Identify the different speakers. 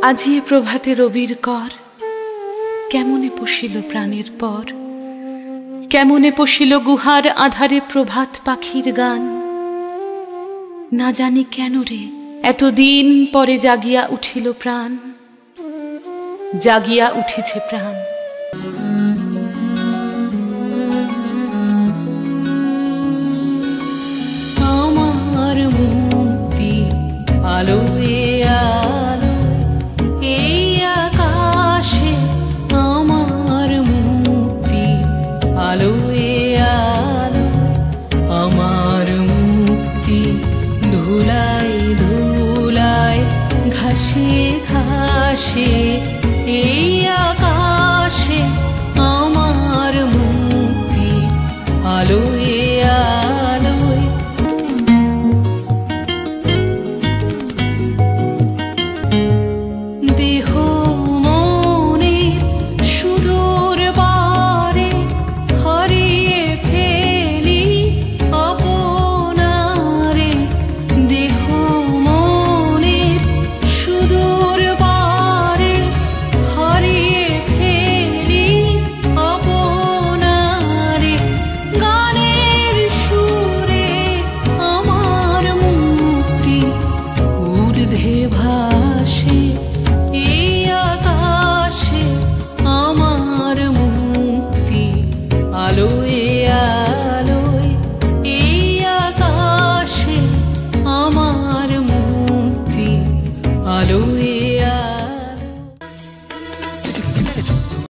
Speaker 1: আজি এ প্রভাতে রবির কর, কেমনে পশিল প্রাণের পর, কেমনে পশিল গুহার আধারে প্রভাত পাখির গান। না জানি কেন রে এতদিন পরে জাগিয়া উঠিল প্রাণ, জাগিয়া উঠিছে প্রাণ।
Speaker 2: আমার মুক্তি আলোয় আলোয় এই আকাশে, আমার মুক্তি আলোয় আলোয়, আমার মুক্তি ধুলায় ধুলায় ঘাসে ঘাসে, এই